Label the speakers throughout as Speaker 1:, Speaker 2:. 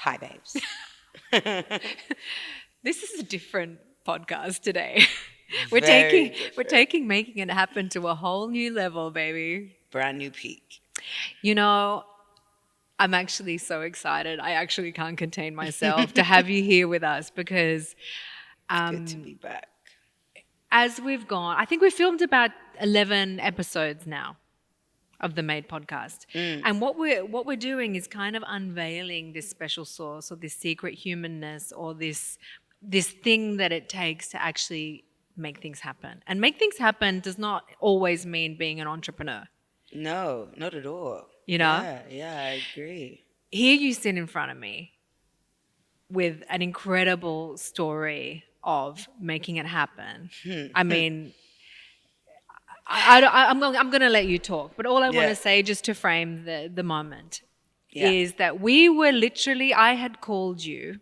Speaker 1: Hi, babes.
Speaker 2: This is a different podcast today. We're
Speaker 1: Very
Speaker 2: taking
Speaker 1: different.
Speaker 2: making it happen to a whole new level, baby.
Speaker 1: Brand new peak.
Speaker 2: You know, I'm actually so excited. I actually can't contain myself to have you here with us because
Speaker 1: Good to be back.
Speaker 2: as we've gone, I think we filmed about 11 episodes now of the Made podcast. And what we're doing is kind of unveiling this special source or this secret humanness or this thing that it takes to actually make things happen. And make things happen does not always mean being an entrepreneur.
Speaker 1: No, not at all.
Speaker 2: You know?
Speaker 1: Yeah, I agree.
Speaker 2: Here you sit in front of me with an incredible story of making it happen. I mean, I'm going to let you talk, but all I want
Speaker 1: Yeah.
Speaker 2: to say, just to frame the moment,
Speaker 1: Yeah.
Speaker 2: is that we were literally, I had called you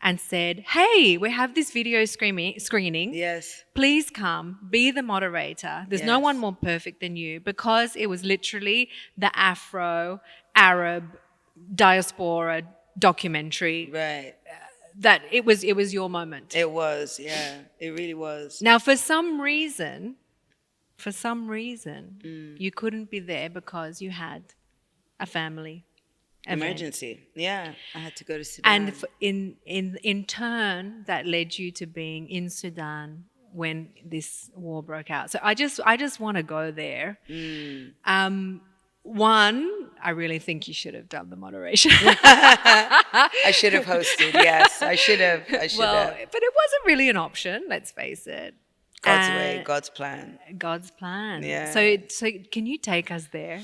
Speaker 2: and said, hey, we have this video screening.
Speaker 1: Yes.
Speaker 2: Please come, be the moderator. There's no
Speaker 1: Yes.
Speaker 2: one more perfect than you, because it was literally the Afro-Arab diaspora documentary
Speaker 1: Right.
Speaker 2: that it was your moment.
Speaker 1: It was. Yeah. It really was.
Speaker 2: Now, for some reason, you couldn't be there because you had a family event.
Speaker 1: Emergency. Yeah. I had to go to Sudan.
Speaker 2: And in turn, that led you to being in Sudan when this war broke out. So I just want to go there. One, I really think you should have done the moderation.
Speaker 1: I should have hosted. Yes, I should have.
Speaker 2: But it wasn't really an option. Let's face it.
Speaker 1: God's way, God's plan.
Speaker 2: God's plan.
Speaker 1: Yeah.
Speaker 2: So can you take us there?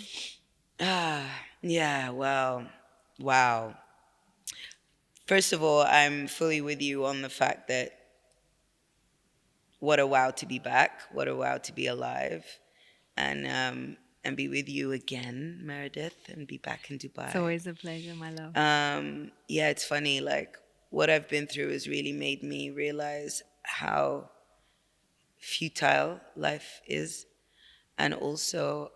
Speaker 1: Yeah, well, wow. First of all, I'm fully with you on the fact that what a wow to be back, what a wow to be alive, and be with you again, Meredith, and be back in Dubai.
Speaker 2: It's always a pleasure, my love.
Speaker 1: Yeah, it's funny, like what I've been through has really made me realize how futile life is, and also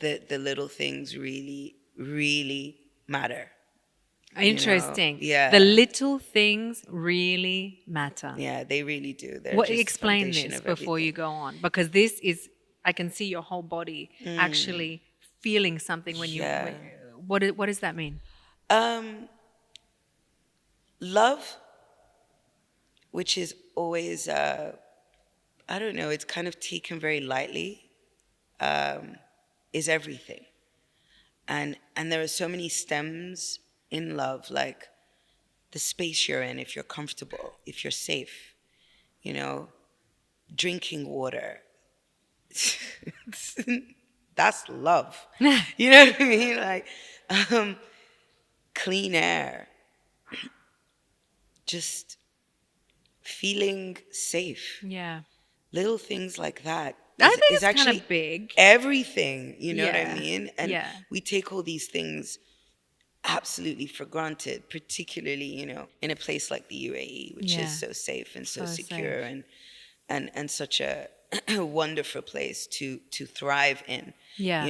Speaker 1: the little things really matter.
Speaker 2: Interesting.
Speaker 1: Yeah.
Speaker 2: The little things really matter.
Speaker 1: Yeah, they really do. They're
Speaker 2: What,
Speaker 1: just
Speaker 2: explain
Speaker 1: foundation
Speaker 2: this
Speaker 1: of
Speaker 2: before you
Speaker 1: everything.
Speaker 2: go on, because this is, I can see your whole body actually feeling something when you.
Speaker 1: Yeah.
Speaker 2: What does that mean?
Speaker 1: Love, which is always I don't know, it's kind of taken very lightly, is everything. And there are so many stems in love, like the space you're in, if you're comfortable, if you're safe, drinking water. That's love. You know what I mean? Like clean air. Just feeling safe.
Speaker 2: Yeah.
Speaker 1: Little things like that
Speaker 2: I think
Speaker 1: is
Speaker 2: it's kind
Speaker 1: actually
Speaker 2: of big.
Speaker 1: everything, you know what I
Speaker 2: Yeah.
Speaker 1: mean? And
Speaker 2: Yeah.
Speaker 1: we take all these things absolutely for granted, particularly, in a place like the UAE, which
Speaker 2: Yeah.
Speaker 1: is so safe and so
Speaker 2: So
Speaker 1: secure
Speaker 2: safe.
Speaker 1: and such a wonderful place to thrive in.
Speaker 2: Yeah.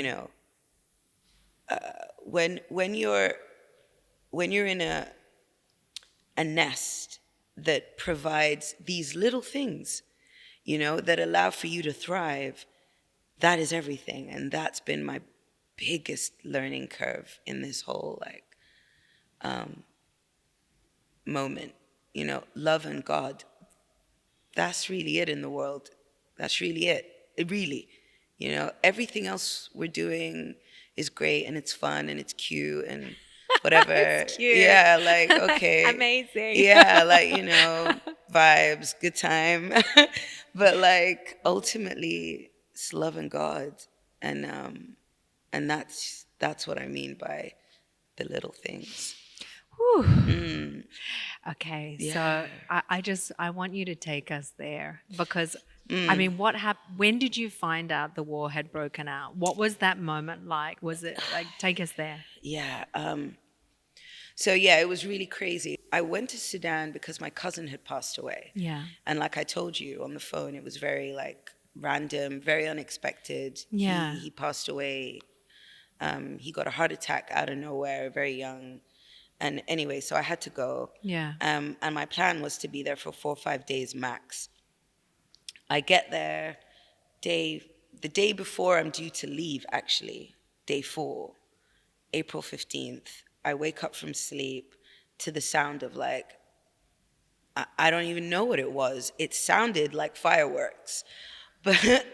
Speaker 1: When you're in a nest that provides these little things, that allow for you to thrive, that is everything. And that's been my biggest learning curve in this whole moment. Love and God. That's really it in the world. That's really it. It really, everything else we're doing is great and it's fun and it's cute and whatever.
Speaker 2: It's cute.
Speaker 1: Yeah, like, okay.
Speaker 2: Amazing.
Speaker 1: Yeah, like, vibes, good time. But like ultimately it's love and God. And that's what I mean by the little things.
Speaker 2: Whew. Okay,
Speaker 1: Yeah.
Speaker 2: so I want you to take us there, because I mean, what happened? When did you find out the war had broken out? What was that moment like? Was it like, take us there?
Speaker 1: Yeah. So yeah, it was really crazy. I went to Sudan because my cousin had passed away.
Speaker 2: Yeah.
Speaker 1: And like I told you on the phone, it was very like random, very unexpected.
Speaker 2: Yeah.
Speaker 1: He passed away He got a heart attack out of nowhere, very young. And anyway, so I had to go.
Speaker 2: Yeah.
Speaker 1: And my plan was to be there for 4 or 5 days max. I get there the day before I'm due to leave, actually, day 4, April 15th. I wake up from sleep to the sound of like, I don't even know what it was. It sounded like fireworks. But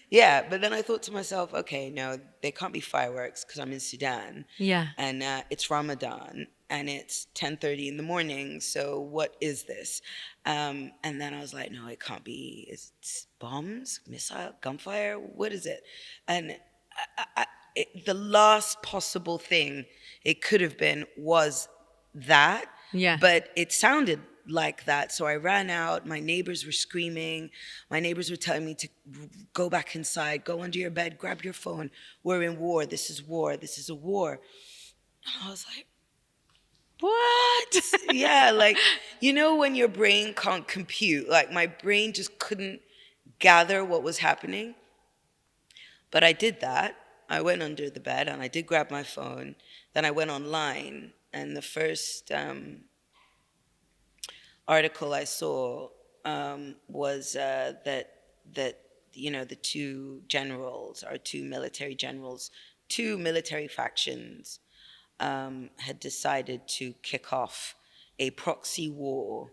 Speaker 1: yeah, but then I thought to myself, okay, no, they can't be fireworks because I'm in Sudan.
Speaker 2: Yeah.
Speaker 1: And it's Ramadan and it's 10:30 in the morning. So what is this? And then I was like, no, it can't be. It's bombs, missile, gunfire. What is it? And the last possible thing it could have been was that.
Speaker 2: Yeah.
Speaker 1: But it sounded like that. So I ran out. My neighbors were screaming. My neighbors were telling me to go back inside, go under your bed, grab your phone. We're in war. This is war. This is a war. And I was like, what? Yeah, like, you know, when your brain can't compute, like my brain just couldn't gather what was happening. But I did that. I went under the bed and I did grab my phone. Then I went online, and the first article I saw was that you know, the two military generals, two military factions had decided to kick off a proxy war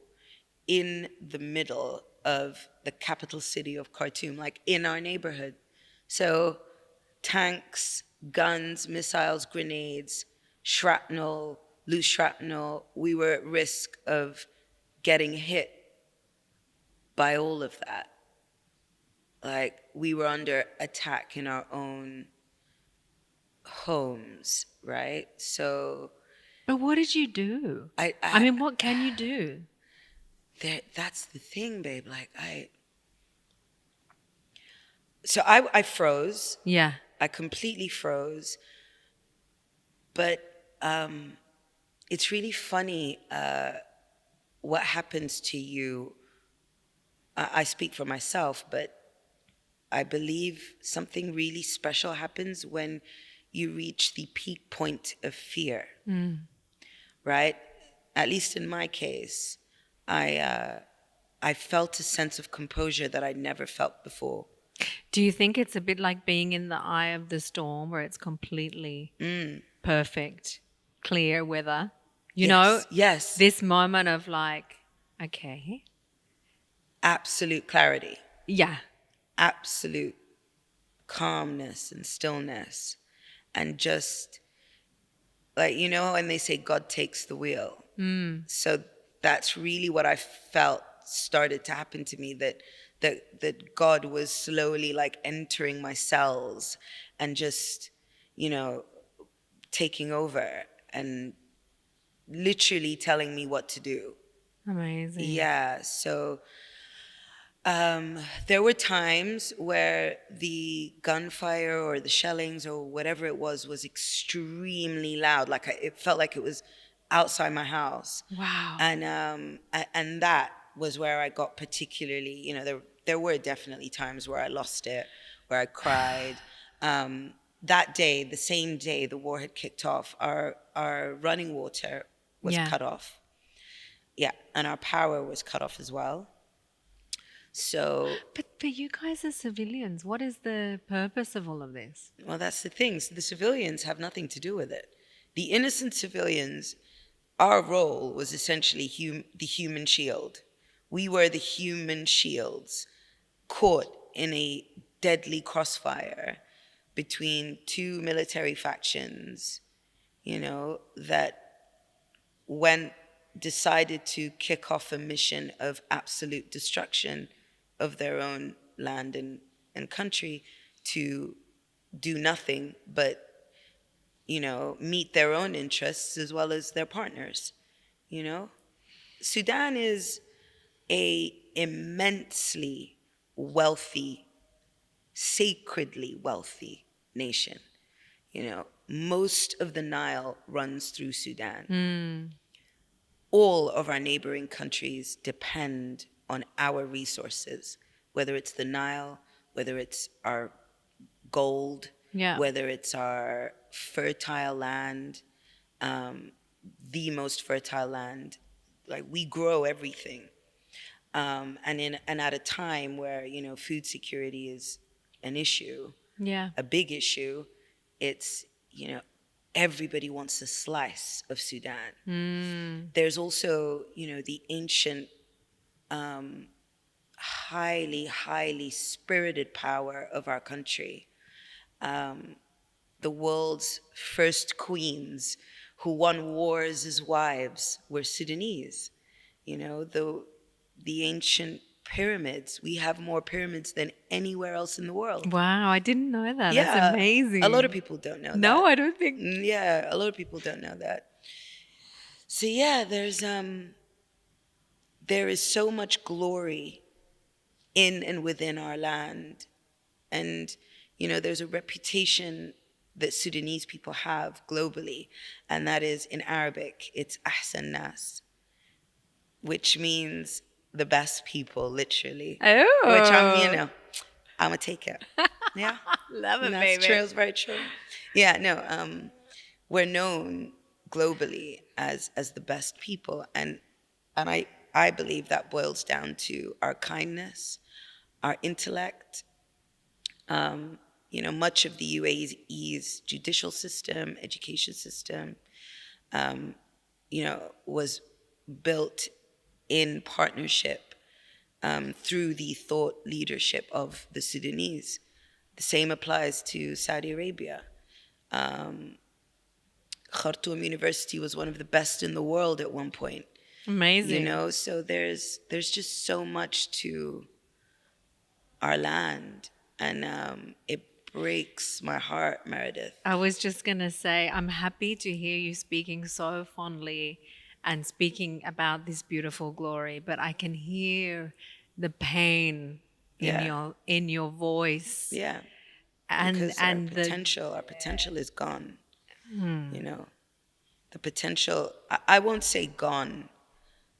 Speaker 1: in the middle of the capital city of Khartoum, like in our neighborhood. So tanks, guns, missiles, grenades, shrapnel, loose shrapnel. We were at risk of getting hit by all of that. Like, we were under attack in our own homes, right? So
Speaker 2: But what did you do? I mean, what can you do?
Speaker 1: that's the thing, babe. Like, I froze.
Speaker 2: Yeah.
Speaker 1: I completely froze. But it's really funny what happens to you. I speak for myself, but I believe something really special happens when you reach the peak point of fear, right? At least in my case, I felt a sense of composure that I'd never felt before.
Speaker 2: Do you think it's a bit like being in the eye of the storm where it's completely perfect, clear weather? You know?
Speaker 1: Yes.
Speaker 2: This moment of like, okay.
Speaker 1: Absolute clarity.
Speaker 2: Yeah.
Speaker 1: Absolute calmness and stillness. And just, like, you know, when they say God takes the wheel. So that's really what I felt started to happen to me, that God was slowly like entering my cells and just, you know, taking over and literally telling me what to do.
Speaker 2: Amazing.
Speaker 1: Yeah, so there were times where the gunfire or the shellings or whatever it was extremely loud. Like it felt like it was outside my house.
Speaker 2: Wow.
Speaker 1: And that was where I got particularly, you know, there were definitely times where I lost it, where I cried. That day, the same day the war had kicked off, our running water was cut off. Yeah, and our power was cut off as well. So,
Speaker 2: but you guys are civilians. What is the purpose of all of this?
Speaker 1: well, that's the thing. So the civilians have nothing to do with it. The innocent civilians, our role was essentially the human shield. We were the human shields caught in a deadly crossfire between two military factions, you know, that decided to kick off a mission of absolute destruction of their own land and country to do nothing but, you know, meet their own interests as well as their partners, you know? Sudan is a immensely wealthy, sacredly wealthy nation. You know, most of the Nile runs through Sudan. All of our neighboring countries depend on our resources, whether it's the Nile, whether it's our gold,
Speaker 2: Yeah.
Speaker 1: whether it's our fertile land, the most fertile land. Like, we grow everything. And at a time where, food security is an issue,
Speaker 2: Yeah.
Speaker 1: a big issue, it's, everybody wants a slice of Sudan. There's also, the ancient, highly, highly spirited power of our country. The world's first queens who won wars as wives were Sudanese. The ancient pyramids, we have more pyramids than anywhere else in the world.
Speaker 2: Wow, I didn't know that. That's
Speaker 1: Yeah,
Speaker 2: amazing.
Speaker 1: a lot of people don't know that.
Speaker 2: No, I don't think.
Speaker 1: Yeah, a lot of people don't know that. So yeah, there is so much glory in and within our land. And, there's a reputation that Sudanese people have globally, and that is, in Arabic, it's ahsan nas, which means the best people, literally.
Speaker 2: Oh.
Speaker 1: Which I'm gonna take it. Yeah.
Speaker 2: Love it,
Speaker 1: And
Speaker 2: baby.
Speaker 1: that's true. It's very true. Yeah, no, we're known globally as the best people. And I believe that boils down to our kindness, our intellect. Much of the UAE's judicial system, education system, was built in partnership through the thought leadership of the Sudanese. The same applies to Saudi Arabia. Khartoum University was one of the best in the world at one point.
Speaker 2: Amazing.
Speaker 1: So there's just so much to our land, and it breaks my heart, Meredith.
Speaker 2: I was just going to say, I'm happy to hear you speaking so fondly and speaking about this beautiful glory, but I can hear the pain in your voice.
Speaker 1: Yeah.
Speaker 2: And
Speaker 1: Because
Speaker 2: and
Speaker 1: our potential is gone. The potential, I won't say gone,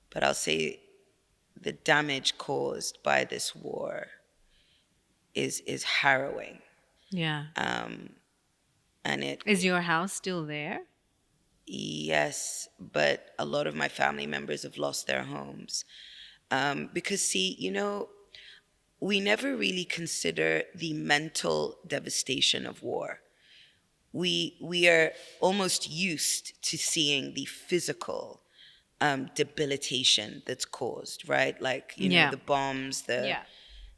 Speaker 1: but I'll say the damage caused by this war is harrowing.
Speaker 2: Yeah.
Speaker 1: And
Speaker 2: Is your house still there?
Speaker 1: Yes, but a lot of my family members have lost their homes. Because, see, we never really consider the mental devastation of war. We are almost used to seeing the physical debilitation that's caused, right? Like, the bombs,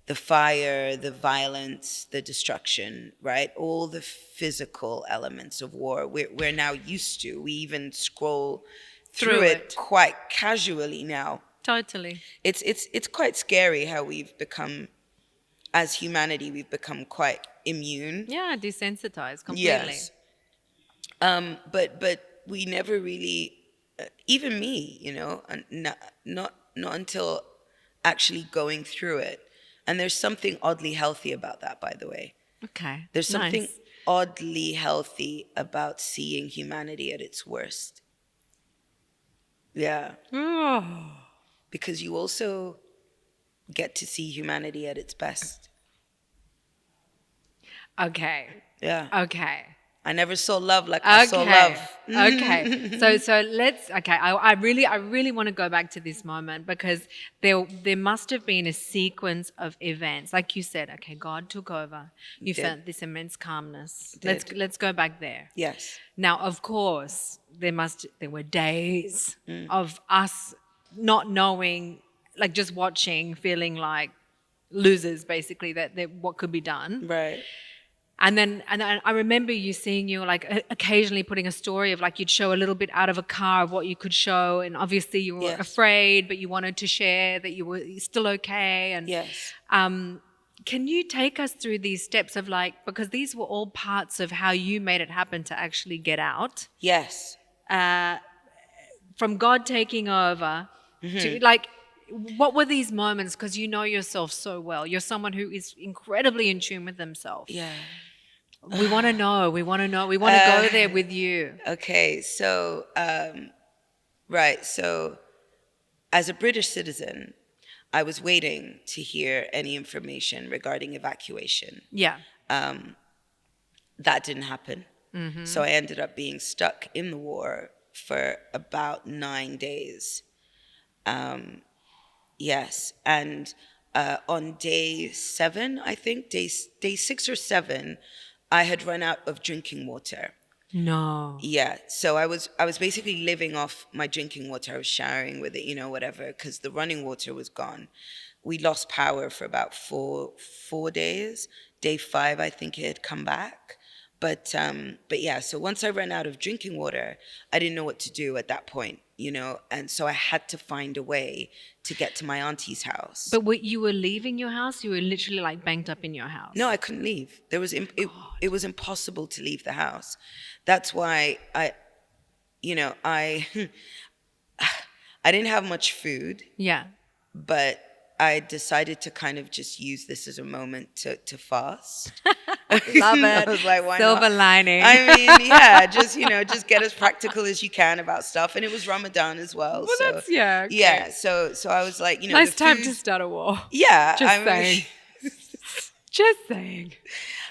Speaker 1: the fire, the violence, the destruction, right? All the physical elements of war we're now used to. We even scroll through it quite casually now.
Speaker 2: Totally.
Speaker 1: It's quite scary how we've become, as humanity, we've become quite immune.
Speaker 2: Yeah, desensitized completely.
Speaker 1: Yes. But we never really, even me, not until actually going through it. And there's something oddly healthy about that, by the way.
Speaker 2: Okay.
Speaker 1: There's something
Speaker 2: nice.
Speaker 1: oddly healthy about seeing humanity at its worst. Yeah.
Speaker 2: Oh.
Speaker 1: Because you also get to see humanity at its best.
Speaker 2: Okay.
Speaker 1: Yeah.
Speaker 2: Okay.
Speaker 1: I never saw love like I saw love.
Speaker 2: Okay. So let's. Okay. I really want to go back to this moment because there must have been a sequence of events, like you said. Okay, God took over. You felt this immense calmness. Let's go back there.
Speaker 1: Yes.
Speaker 2: Now, of course, there were days of us not knowing, like just watching, feeling like losers, basically. That what could be done.
Speaker 1: Right.
Speaker 2: And then I remember you seeing you like occasionally putting a story of like you'd show a little bit out of a car of what you could show, and obviously you were afraid, but you wanted to share that you were still okay. And
Speaker 1: yes.
Speaker 2: Can you take us through these steps of like, because these were all parts of how you made it happen to actually get out?
Speaker 1: Yes.
Speaker 2: From God taking over to like, what were these moments? Because you know yourself so well. You're someone who is incredibly in tune with themselves.
Speaker 1: Yeah.
Speaker 2: We want to know. We want to go there with you.
Speaker 1: Okay. So, right. So, as a British citizen, I was waiting to hear any information regarding evacuation.
Speaker 2: Yeah.
Speaker 1: that didn't happen. So I ended up being stuck in the war for about 9 days. Yes. And on day 7, I think, day 6 or 7, I had run out of drinking water.
Speaker 2: No.
Speaker 1: Yeah, so I was basically living off my drinking water. I was showering with it, whatever, because the running water was gone. We lost power for about four days. Day 5, I think it had come back. But yeah, so once I ran out of drinking water, I didn't know what to do at that point, and so I had to find a way to get to my auntie's house.
Speaker 2: But you were leaving your house? You were literally like banked up in your house?
Speaker 1: No, I couldn't leave. It was impossible to leave the house. That's why I I didn't have much food,
Speaker 2: Yeah.
Speaker 1: but I decided to kind of just use this as a moment to fast.
Speaker 2: Love it.
Speaker 1: I was like, why
Speaker 2: Silver
Speaker 1: not?
Speaker 2: lining.
Speaker 1: I mean, yeah, just get as practical as you can about stuff. And it was Ramadan as well.
Speaker 2: Well,
Speaker 1: So
Speaker 2: that's, yeah. Okay.
Speaker 1: yeah, so I was like,
Speaker 2: Nice
Speaker 1: the
Speaker 2: time
Speaker 1: food,
Speaker 2: to start a war.
Speaker 1: yeah,
Speaker 2: Just
Speaker 1: I mean,
Speaker 2: saying. Just saying.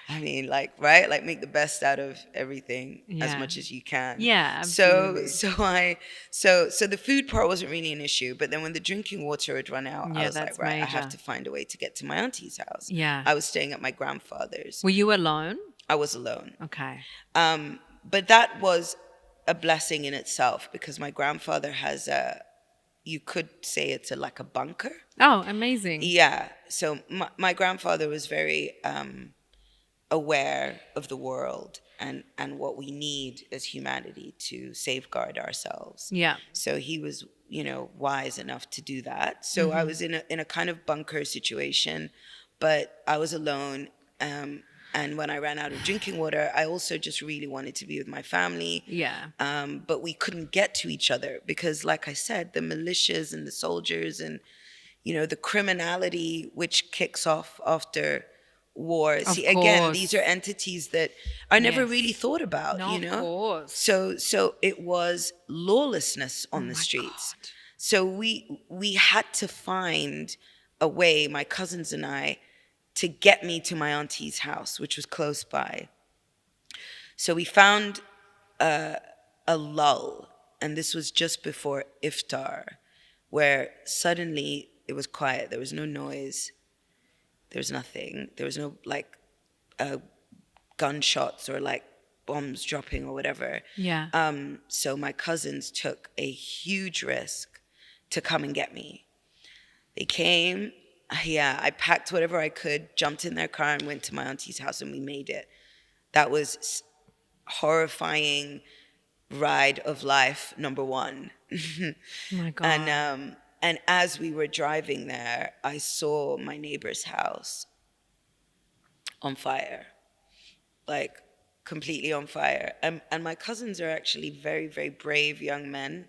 Speaker 1: I mean, like, right? Like, make the best out of everything as
Speaker 2: Yeah.
Speaker 1: much as you can.
Speaker 2: Yeah, absolutely.
Speaker 1: So the food part wasn't really an issue, but then when the drinking water had run out, I
Speaker 2: Yeah,
Speaker 1: was like,
Speaker 2: that's
Speaker 1: right, I have
Speaker 2: major.
Speaker 1: to find a way to get to my auntie's house.
Speaker 2: Yeah.
Speaker 1: I was staying at my grandfather's.
Speaker 2: Were you alone?
Speaker 1: I was alone.
Speaker 2: Okay.
Speaker 1: But that was a blessing in itself because my grandfather has you could say it's like a bunker.
Speaker 2: Oh, amazing.
Speaker 1: Yeah. So my grandfather was very aware of the world and what we need as humanity to safeguard ourselves.
Speaker 2: Yeah.
Speaker 1: So he was, wise enough to do that. So I was in a kind of bunker situation, but I was alone. And when I ran out of drinking water, I also just really wanted to be with my family.
Speaker 2: Yeah.
Speaker 1: But we couldn't get to each other because, like I said, the militias and the soldiers and, the criminality which kicks off after war.
Speaker 2: Of
Speaker 1: See, again,
Speaker 2: course.
Speaker 1: these are entities that are never
Speaker 2: Yes.
Speaker 1: really thought about,
Speaker 2: No, of course.
Speaker 1: So it was lawlessness on the
Speaker 2: my
Speaker 1: streets.
Speaker 2: God.
Speaker 1: So we had to find a way, my cousins and I, to get me to my auntie's house, which was close by. So we found a lull, and this was just before iftar, where suddenly it was quiet. There was no noise. There was nothing. There was no gunshots or like bombs dropping or whatever.
Speaker 2: Yeah.
Speaker 1: So my cousins took a huge risk to come and get me. They came. Yeah, I packed whatever I could, jumped in their car and went to my auntie's house and we made it. That was horrifying ride of life, number 1.
Speaker 2: Oh my God.
Speaker 1: And as we were driving there, I saw my neighbor's house on fire, like completely on fire. And my cousins are actually very, very brave young men.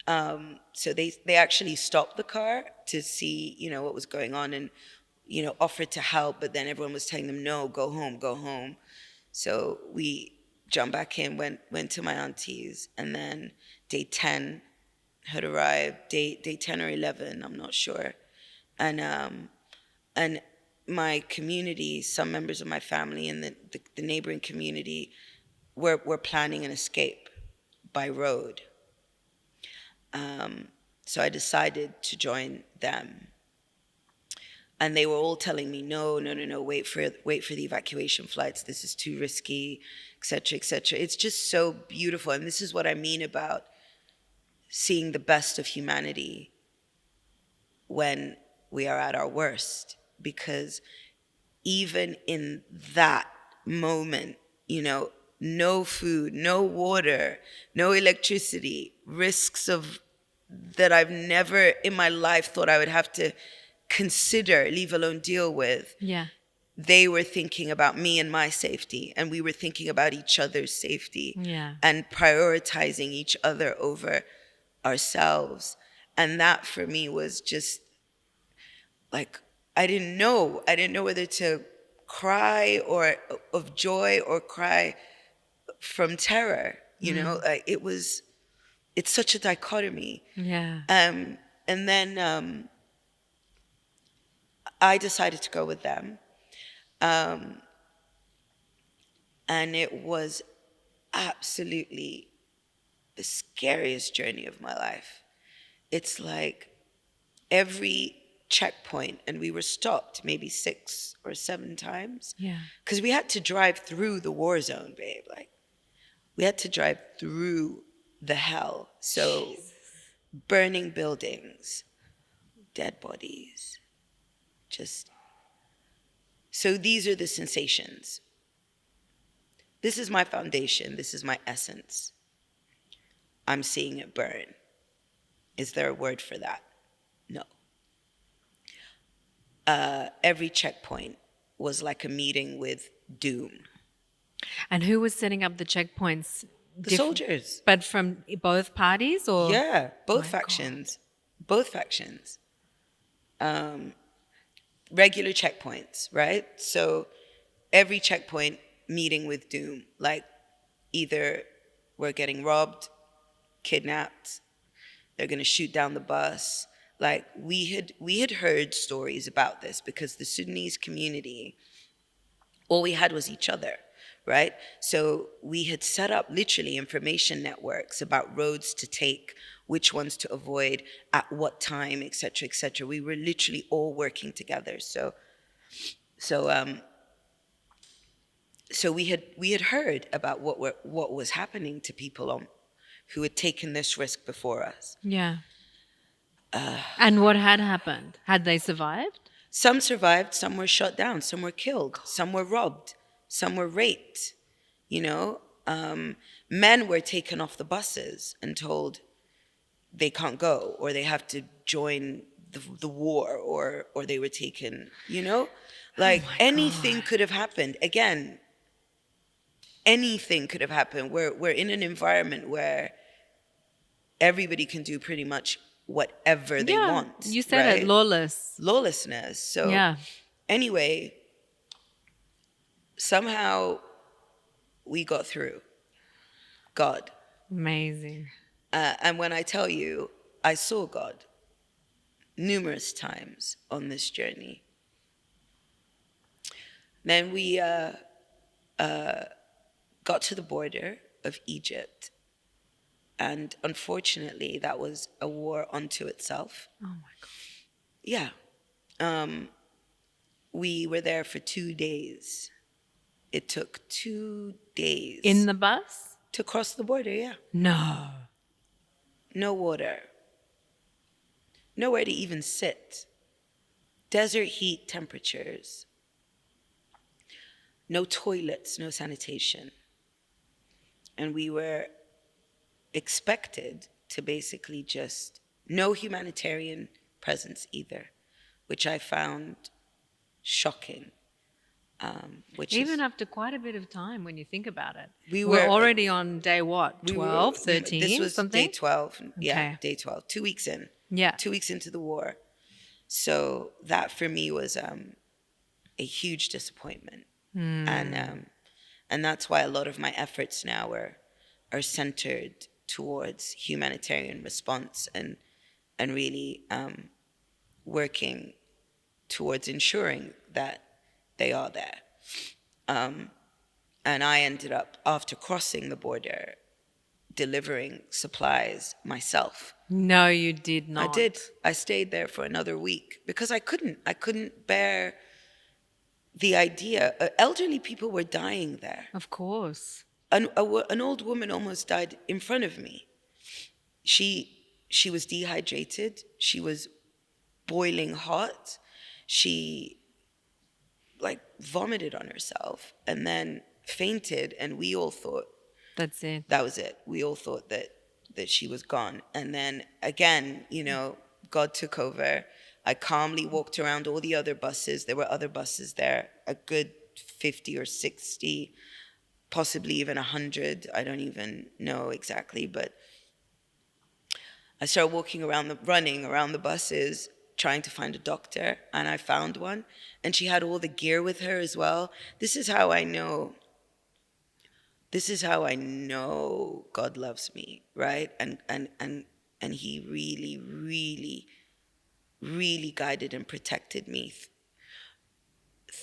Speaker 1: So they actually stopped the car to see, what was going on and, offered to help. But then everyone was telling them, no, go home, go home. So we jumped back in, went to my auntie's. And then day 10 had arrived, day 10 or 11, I'm not sure. And my community, some members of my family and the neighboring community were planning an escape by road. So I decided to join them. And they were all telling me, no, wait for the evacuation flights. This is too risky, et cetera, et cetera. It's just so beautiful. And this is what I mean about seeing the best of humanity when we are at our worst. Because even in that moment, no food, no water, no electricity, risks that I've never in my life thought I would have to consider, leave alone deal with.
Speaker 2: Yeah.
Speaker 1: They were thinking about me and my safety, and we were thinking about each other's safety.
Speaker 2: Yeah.
Speaker 1: And prioritizing each other over ourselves. And that for me was just like, I didn't know whether to cry or of joy or cry from terror. Like it's such a dichotomy.
Speaker 2: Yeah.
Speaker 1: And then I decided to go with them. And it was absolutely the scariest journey of my life. It's like every checkpoint, and we were stopped maybe 6 or 7 times.
Speaker 2: Yeah.
Speaker 1: Because we had to drive through the war zone, babe. Like, we had to drive through the hell. So, burning buildings, dead bodies, just. So, these are the sensations. This is my foundation. This is my essence. I'm seeing it burn. Is there a word for that? No. Every checkpoint was like a meeting with doom.
Speaker 2: And who was setting up the checkpoints?
Speaker 1: The soldiers.
Speaker 2: But from both parties, or?
Speaker 1: Yeah, both
Speaker 2: My
Speaker 1: factions. Both factions. Regular checkpoints, right? So every checkpoint meeting with doom. Like, either we're getting robbed, kidnapped, they're going to shoot down the bus. Like, we had heard stories about this because the Sudanese community, all we had was each other, right? So we had set up literally information networks about roads to take, which ones to avoid, at what time, et cetera, et cetera. We were literally all working together. So we had heard about what was happening to people who had taken this risk before us.
Speaker 2: Yeah. And what had happened? Had they survived?
Speaker 1: Some survived, some were shot down, some were killed, some were robbed, some were raped. You know, men were taken off the buses and told they can't go, or they have to join the war, or they were taken. You know, like, anything could have happened. Again, anything could have happened. We're in an environment where everybody can do pretty much whatever they want.
Speaker 2: You said
Speaker 1: right?
Speaker 2: it,
Speaker 1: Lawlessness. So anyway, somehow we got through. God.
Speaker 2: Amazing.
Speaker 1: And when I tell you, I saw God numerous times on this journey. Then we got to the border of Egypt. And unfortunately, that was a war unto itself.
Speaker 2: Oh my God.
Speaker 1: Yeah. We were there for 2 days. It took 2 days.
Speaker 2: In the bus?
Speaker 1: To cross the border, yeah.
Speaker 2: No.
Speaker 1: No water. Nowhere to even sit. Desert heat temperatures. No toilets, no sanitation. And we were expected to basically just, no humanitarian presence either, which I found shocking.
Speaker 2: Even after quite a bit of time, when you think about it.
Speaker 1: We're
Speaker 2: already on day what? 12, 13,
Speaker 1: this was
Speaker 2: something?
Speaker 1: day 12. Yeah,
Speaker 2: Okay.
Speaker 1: day 12. 2 weeks in.
Speaker 2: Yeah.
Speaker 1: 2 weeks into the war. So that for me was a huge disappointment. And that's why a lot of my efforts now are centered towards humanitarian response and really working towards ensuring that they are there. And I ended up, after crossing the border, delivering supplies myself.
Speaker 2: No, you did not.
Speaker 1: I did. I stayed there for another week because I couldn't bear the idea. Elderly people were dying there.
Speaker 2: Of course.
Speaker 1: An old woman almost died in front of me. She was dehydrated. She was boiling hot. She vomited on herself and then fainted, and we all thought
Speaker 2: that's it.
Speaker 1: That was it. We all thought that she was gone. And then again, God took over. I calmly walked around all the other buses. There were other buses there, a good 50 or 60, possibly even 100. I don't even know exactly, but I started running around the buses, trying to find a doctor, and I found one, and she had all the gear with her as well. This is how I know God loves me, right? And he really, really, really guided and protected me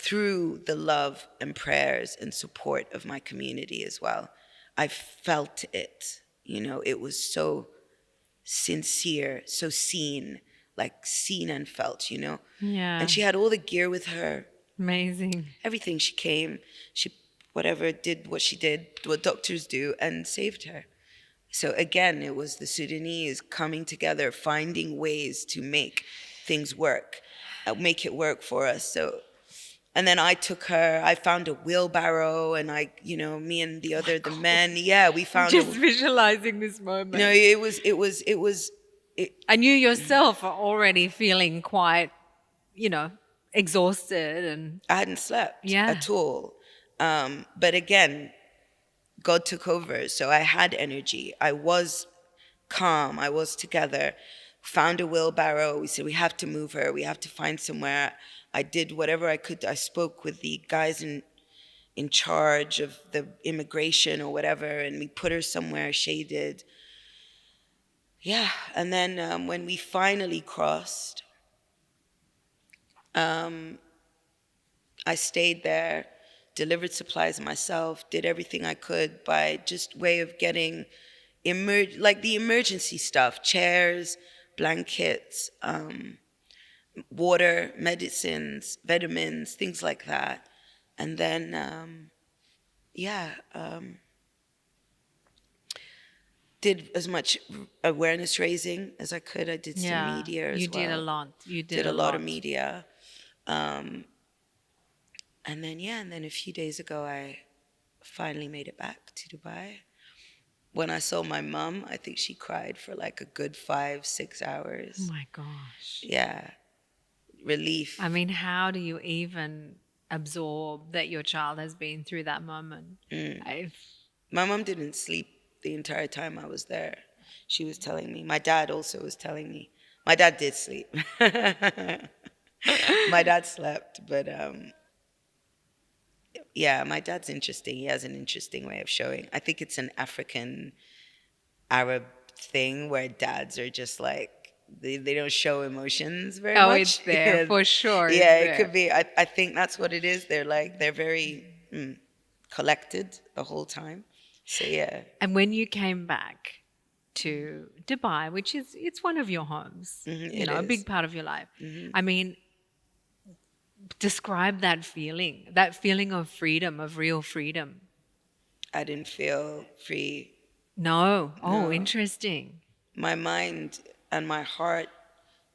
Speaker 1: through the love and prayers and support of my community as well. I felt it, it was so sincere, so seen, like seen and felt,
Speaker 2: Yeah.
Speaker 1: And she had all the gear with her,
Speaker 2: Amazing.
Speaker 1: everything. She came, she whatever, did what she did, what doctors do, and saved her. So again, it was the Sudanese coming together, finding ways to make things work, make it work for us. So, and then I took her, I found a wheelbarrow, and me and the men, we found
Speaker 2: Just visualizing this moment.
Speaker 1: No, it was.
Speaker 2: And you yourself are already feeling quite, exhausted, and
Speaker 1: I hadn't slept at all. But again, God took over. So I had energy. I was calm. I was together. Found a wheelbarrow. We said, we have to move her. We have to find somewhere. I did whatever I could. I spoke with the guys in charge of the immigration or whatever, and we put her somewhere shaded. Yeah. And then when we finally crossed, I stayed there, delivered supplies myself, did everything I could by just way of getting like the emergency stuff, chairs, blankets, water, medicines, vitamins, things like that. And then, did as much awareness raising as I could. I did some media as well.
Speaker 2: You did a lot. You
Speaker 1: did a lot of media. And then a few days ago, I finally made it back to Dubai. When I saw my mom, I think she cried for like a good 5-6 hours.
Speaker 2: Oh my gosh.
Speaker 1: Yeah. Relief.
Speaker 2: I mean, how do you even absorb that your child has been through that moment?
Speaker 1: My mom didn't sleep the entire time I was there. She was telling me. My dad also was telling me. My dad did sleep. My dad slept, but my dad's interesting. He has an interesting way of showing. I think it's an African Arab thing where dads are just like, they don't show emotions very much.
Speaker 2: Oh, it's there for sure.
Speaker 1: Yeah, it could be. I think that's what it is. They're very collected the whole time. So yeah.
Speaker 2: And when you came back to Dubai, which it's one of your homes, a big part of your life. I mean, describe that feeling of freedom, of real freedom.
Speaker 1: I didn't feel free.
Speaker 2: No. Oh, interesting.
Speaker 1: My mind and my heart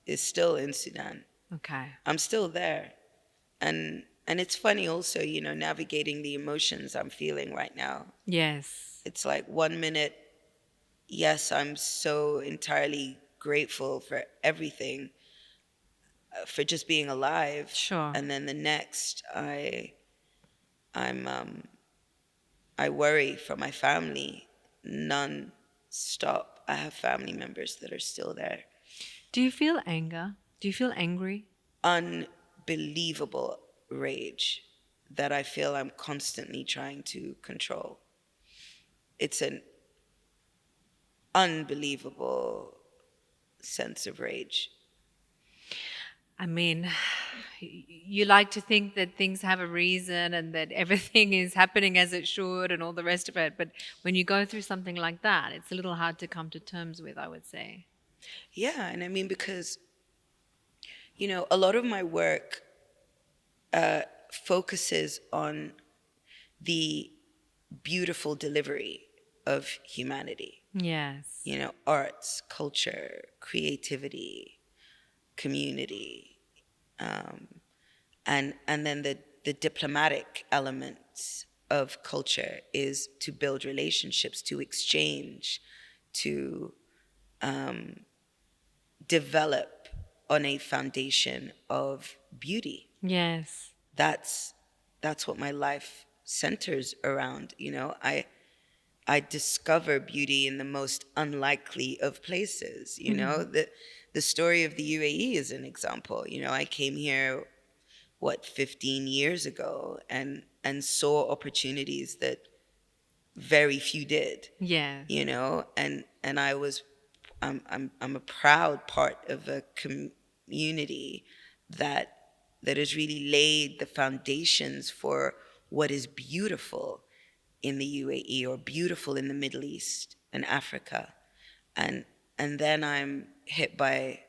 Speaker 1: is still in Sudan.
Speaker 2: Okay.
Speaker 1: I'm still there. And it's funny also, navigating the emotions I'm feeling right now.
Speaker 2: Yes.
Speaker 1: It's like 1 minute, yes, I'm so entirely grateful for everything, for just being alive.
Speaker 2: Sure.
Speaker 1: And then the next, I worry for my family non-stop. I have family members that are still there.
Speaker 2: Do you feel anger? Do you feel angry?
Speaker 1: Unbelievable rage that I feel I'm constantly trying to control. It's an unbelievable sense of rage.
Speaker 2: I mean, you like to think that things have a reason and that everything is happening as it should and all the rest of it. But when you go through something like that, it's a little hard to come to terms with, I would say.
Speaker 1: Yeah, and I mean, because, a lot of my work focuses on the beautiful delivery of humanity.
Speaker 2: Yes.
Speaker 1: Arts, culture, creativity, community, and then the diplomatic elements of culture is to build relationships, to exchange, to develop on a foundation of beauty.
Speaker 2: Yes.
Speaker 1: That's what my life centers around. I discover beauty in the most unlikely of places. The story of the UAE is an example. I came here 15 years ago and saw opportunities that very few did.
Speaker 2: Yeah.
Speaker 1: And I'm a proud part of a community that that has really laid the foundations for what is beautiful in the UAE or beautiful in the Middle East and Africa. And then I'm hit by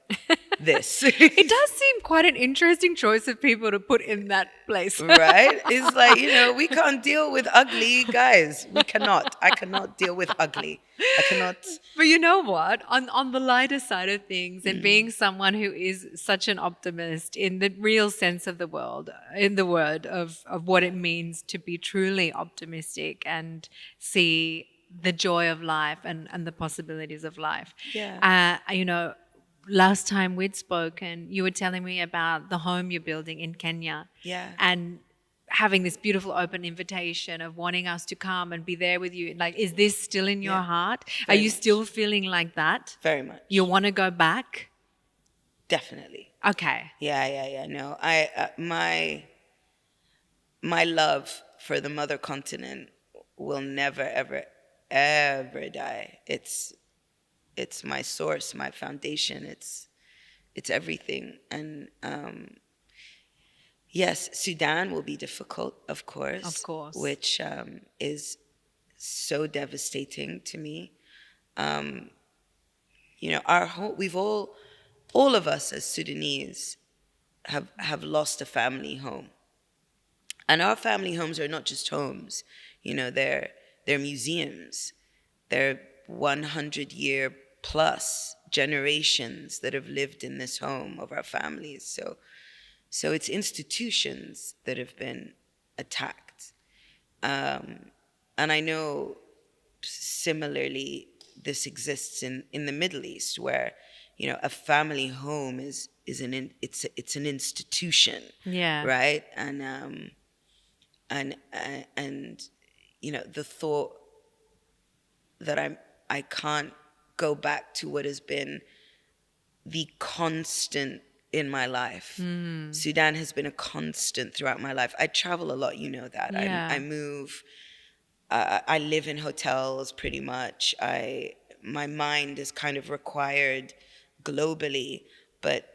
Speaker 1: this.
Speaker 2: It does seem quite an interesting choice of people to put in that place.
Speaker 1: Right? It's like, we can't deal with ugly guys. We cannot. I cannot deal with ugly. I cannot.
Speaker 2: But you know what? On the lighter side of things, and being someone who is such an optimist in the real sense of the world, in the word of what it means to be truly optimistic and see the joy of life and the possibilities of life.
Speaker 1: Yeah.
Speaker 2: Last time we'd spoken, you were telling me about the home you're building in Kenya.
Speaker 1: Yeah.
Speaker 2: And having this beautiful open invitation of wanting us to come and be there with you. Like, is this still in your heart? Are you still feeling like that?
Speaker 1: Very much.
Speaker 2: You want to go back?
Speaker 1: Definitely.
Speaker 2: Okay.
Speaker 1: Yeah. No, my love for the mother continent will never, ever, ever die. It's my source, my foundation. It's everything. And yes, Sudan will be difficult, of course.
Speaker 2: Of course.
Speaker 1: Which is so devastating to me. Our whole, all of us as Sudanese have lost a family home. And our family homes are not just homes. They're museums. They're 100-year plus generations that have lived in this home of our families. So it's institutions that have been attacked. And I know similarly this exists in the Middle East, where a family home is an institution.
Speaker 2: Yeah.
Speaker 1: Right? And the thought that I can't go back to what has been the constant in my life. Sudan has been a constant throughout my life. I travel a lot, you know that.
Speaker 2: Yeah.
Speaker 1: I move. I live in hotels pretty much. My mind is kind of required globally, but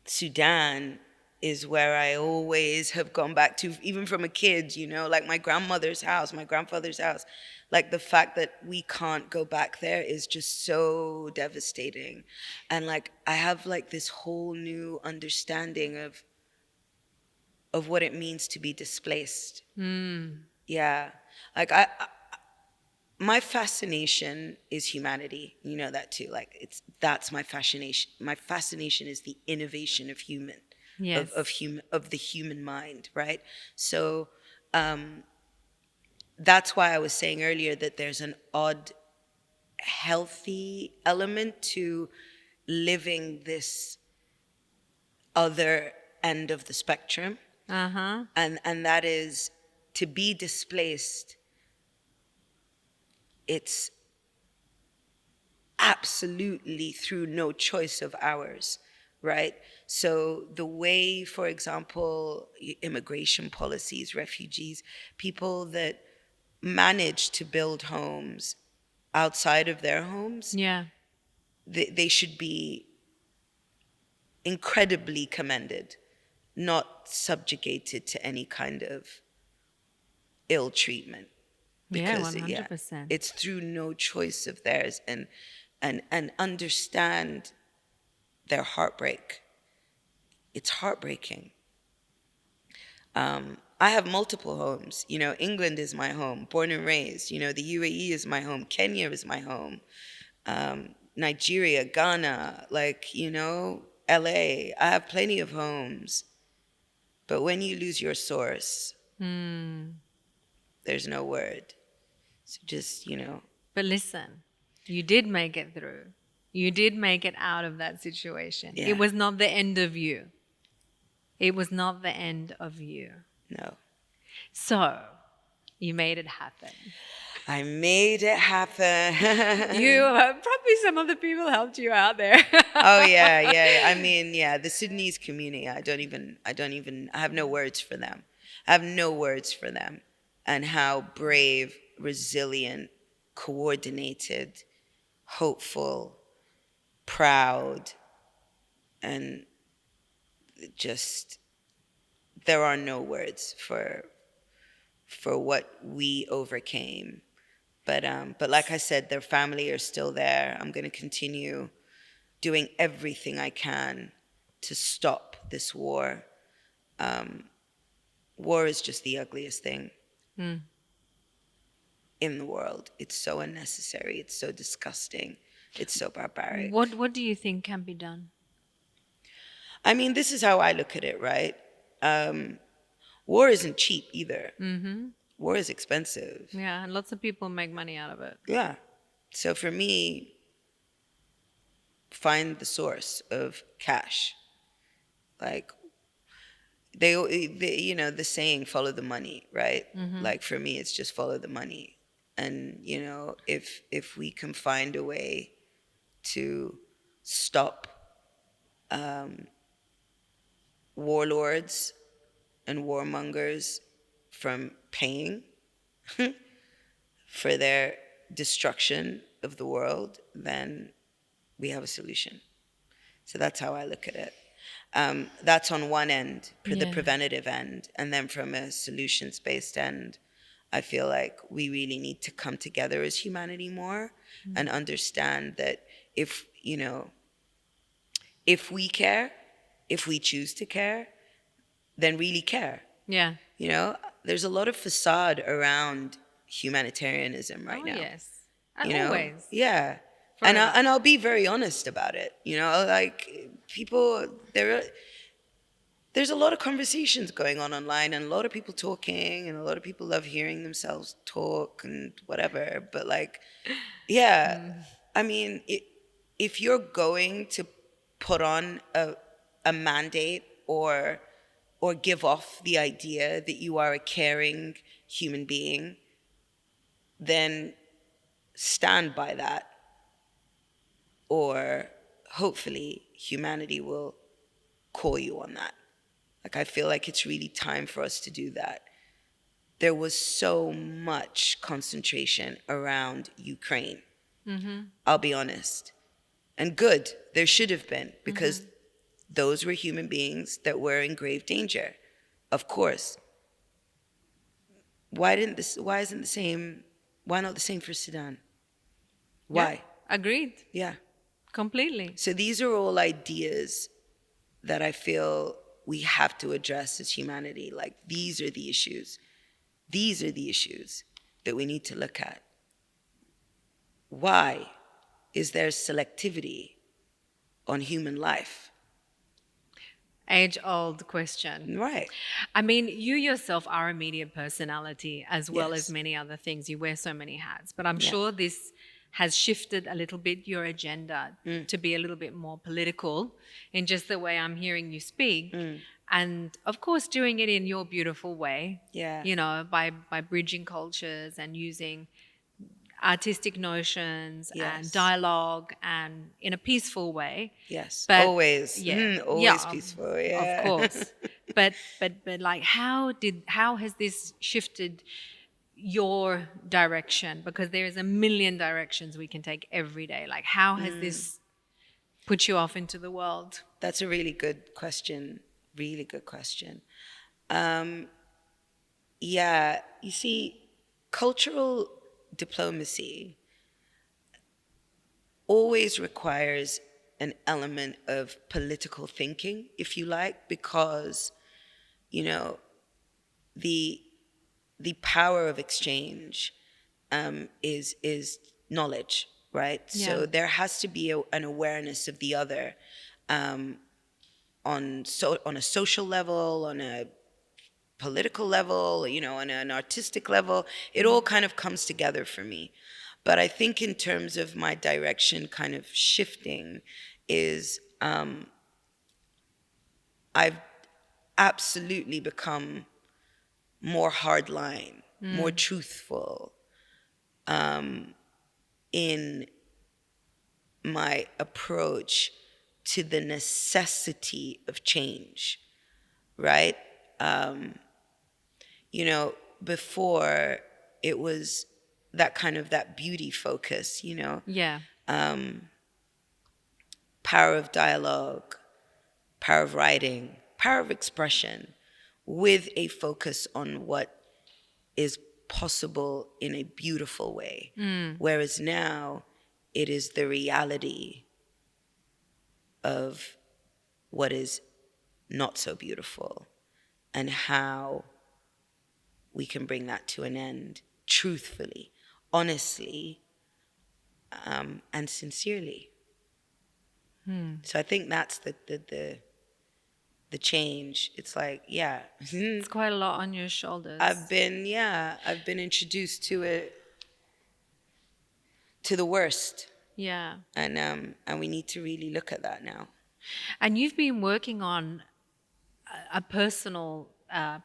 Speaker 1: Sudan is where I always have gone back to, even from a kid, like my grandmother's house, my grandfather's house. Like the fact that we can't go back there is just so devastating. And like I have like this whole new understanding of what it means to be displaced. Yeah. Like my fascination is humanity. You know that too. Like that's my fascination. My fascination is the innovation of human.
Speaker 2: Yes.
Speaker 1: Of the human mind, right? So that's why I was saying earlier that there's an odd, healthy element to living this other end of the spectrum. And that is to be displaced. It's absolutely through no choice of ours, right? So the way, for example, immigration policies, refugees, people that manage to build homes outside of their homes, they should be incredibly commended, not subjugated to any kind of ill treatment. Because
Speaker 2: 100%.
Speaker 1: it's through no choice of theirs, and understand their heartbreak. It's heartbreaking. I have multiple homes. England is my home, born and raised. The UAE is my home. Kenya is my home. Nigeria, Ghana, LA. I have plenty of homes. But when you lose your source, there's no word. So just,
Speaker 2: But listen, you did make it through. You did make it out of that situation.
Speaker 1: Yeah.
Speaker 2: It was not the end of you. It was not the end of you.
Speaker 1: No.
Speaker 2: So, you made it happen.
Speaker 1: I made it happen.
Speaker 2: Probably some other people helped you out there.
Speaker 1: Oh yeah. I mean, the Sudanese community, I have no words for them. I have no words for them. And how brave, resilient, coordinated, hopeful, proud, and just there are no words for what we overcame. But like I said, their family are still there. I'm going to continue doing everything I can to stop this war. War is just the ugliest thing in the world. It's so unnecessary. It's so disgusting. It's so barbaric.
Speaker 2: What do you think can be done?
Speaker 1: I mean, this is how I look at it, right? War isn't cheap either. War is expensive.
Speaker 2: Yeah, and lots of people make money out of it.
Speaker 1: Yeah. So for me, find the source of cash. Like they you know, the saying, follow the money, right? Like for me, it's just follow the money. And, you know, if we can find a way to stop warlords and warmongers from paying for their destruction of the world, then we have a solution. So that's how I look at it. That's on one end, the preventative end. And then from a solutions-based end, I feel like we really need to come together as humanity more and understand that if, you know, if we care, if we choose to care, then really care.
Speaker 2: Yeah.
Speaker 1: You know, there's a lot of facade around humanitarianism right now.
Speaker 2: Yes.
Speaker 1: You know?
Speaker 2: Always.
Speaker 1: Yeah.
Speaker 2: Forever.
Speaker 1: And I'll be very honest about it. You know, like people, there's a lot of conversations going on online and a lot of people talking and a lot of people love hearing themselves talk and whatever. But like, yeah, I mean, if you're going to put on a mandate or give off the idea that you are a caring human being, then stand by that. Or hopefully humanity will call you on that. Like, I feel like it's really time for us to do that. There was so much concentration around Ukraine. I'll be honest. And good, there should have been, because those were human beings that were in grave danger. Of course. Why not the same for Sudan? Why?
Speaker 2: Yeah, agreed.
Speaker 1: Yeah.
Speaker 2: Completely.
Speaker 1: So these are all ideas that I feel we have to address as humanity. Like, these are the issues. These are the issues that we need to look at. Why is there selectivity on human life?
Speaker 2: Age-old question.
Speaker 1: Right.
Speaker 2: I mean, you yourself are a media personality as well
Speaker 1: Yes.
Speaker 2: as many other things. You wear so many hats. But I'm sure this has shifted a little bit your agenda to be a little bit more political in just the way I'm hearing you speak. And of course, doing it in your beautiful way.
Speaker 1: Yeah.
Speaker 2: You know, by bridging cultures and using artistic notions and dialogue and in a peaceful way.
Speaker 1: Yes.
Speaker 2: But
Speaker 1: always. Always peaceful. Yeah.
Speaker 2: Of course. but like how has this shifted your direction? Because there's a million directions we can take every day. Like, how has this put you off into the world?
Speaker 1: That's a really good question. Really good question. Yeah, you see, cultural diplomacy always requires an element of political thinking, if you like, because, you know, the power of exchange is knowledge, right?
Speaker 2: Yeah.
Speaker 1: So there has to be an awareness of the other on a social level, on a political level, you know, on an artistic level. It all kind of comes together for me. But I think in terms of my direction kind of shifting is I've absolutely become more hardline, more truthful in my approach to the necessity of change, right? You know, before it was that beauty focus, you know?
Speaker 2: Yeah.
Speaker 1: Power of dialogue, power of writing, power of expression with a focus on what is possible in a beautiful way. Whereas now it is the reality of what is not so beautiful and how we can bring that to an end truthfully, honestly, and sincerely. So I think that's the change. It's like, yeah.
Speaker 2: It's quite a lot on your shoulders.
Speaker 1: I've been introduced to it, to the worst.
Speaker 2: Yeah.
Speaker 1: And we need to really look at that now.
Speaker 2: And you've been working on a personal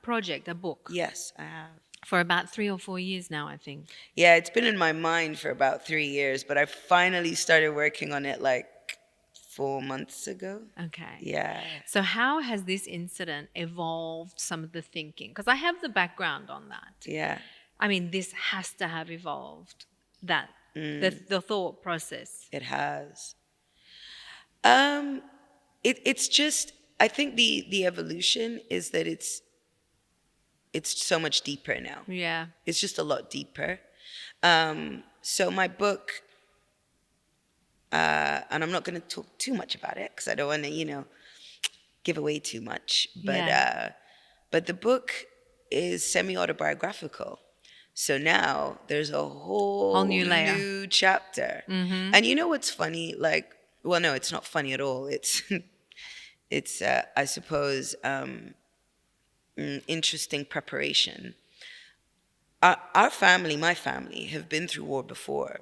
Speaker 2: project, a book,
Speaker 1: Yes, I have.
Speaker 2: for about 3 or 4 years now, I think.
Speaker 1: Yeah, it's been in my mind for about 3 years, but I finally started working on it like 4 months ago.
Speaker 2: Okay.
Speaker 1: Yeah.
Speaker 2: So how has this incident evolved some of the thinking? Because I have the background on that.
Speaker 1: Yeah.
Speaker 2: I mean, this has to have evolved that, the thought process.
Speaker 1: It has. It's just, I think the evolution is that it's so much deeper now.
Speaker 2: Yeah.
Speaker 1: It's just a lot deeper. So my book, and I'm not going to talk too much about it because I don't want to, give away too much. But the book is semi-autobiographical. So now there's a whole
Speaker 2: new layer.
Speaker 1: new chapter. And you know what's funny? Like, well, no, it's not funny at all. It's I suppose, interesting preparation. Our family, my family, have been through war before.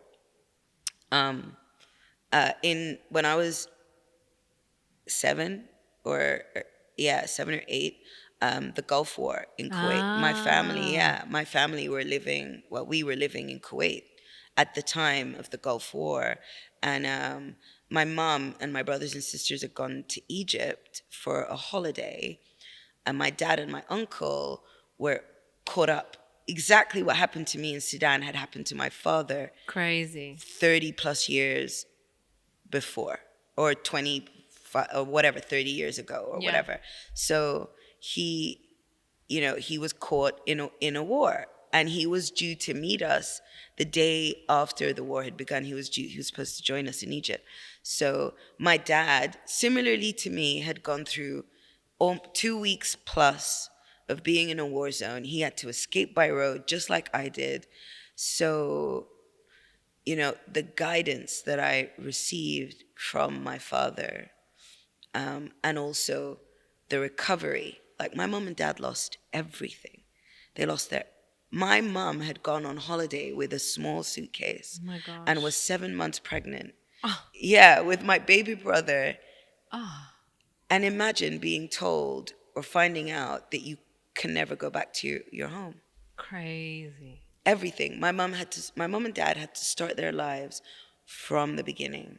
Speaker 1: When I was 7 or 8, the Gulf War in Kuwait. My family we were living in Kuwait at the time of the Gulf War. And my mom and my brothers and sisters had gone to Egypt for a holiday. And my dad and my uncle were caught up. Exactly what happened to me in Sudan had happened to my father.
Speaker 2: Crazy.
Speaker 1: 30 plus years before, or 25 or whatever, 30 years ago or whatever. So he was caught in a war, and he was due to meet us the day after the war had begun. He was supposed to join us in Egypt. So my dad, similarly to me, had gone through 2 weeks plus of being in a war zone. He had to escape by road, just like I did. So, the guidance that I received from my father, and also the recovery. Like, my mom and dad lost everything. They lost my mom had gone on holiday with a small suitcase.
Speaker 2: Oh my gosh.
Speaker 1: And was 7 months pregnant.
Speaker 2: Oh.
Speaker 1: Yeah, with my baby brother.
Speaker 2: Oh.
Speaker 1: And imagine being told or finding out that you can never go back to your home.
Speaker 2: Crazy.
Speaker 1: Everything. My mom and dad had to start their lives from the beginning.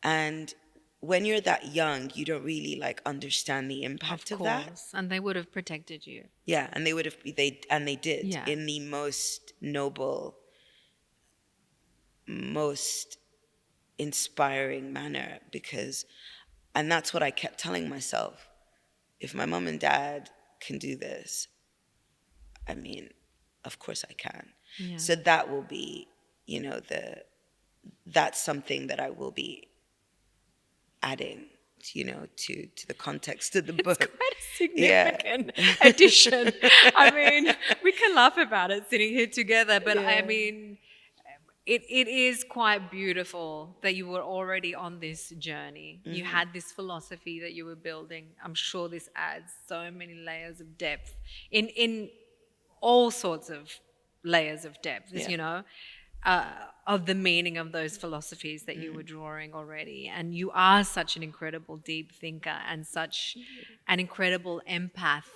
Speaker 1: And when you're that young, you don't really understand the impact of that.
Speaker 2: And they would have protected you.
Speaker 1: Yeah, and they did,
Speaker 2: Yeah.
Speaker 1: in the most noble, most inspiring manner, and that's what I kept telling myself. If my mom and dad can do this, I mean, of course I can.
Speaker 2: Yeah.
Speaker 1: So that will be, that's something that I will be adding, to the context of the book.
Speaker 2: It's quite a significant addition. I mean, we can laugh about it sitting here together, but I mean, it is quite beautiful that you were already on this journey. You had this philosophy that you were building. I'm sure this adds so many layers of depth in all sorts of layers of depth, of the meaning of those philosophies that you were drawing already. And you are such an incredible deep thinker and such an incredible empath,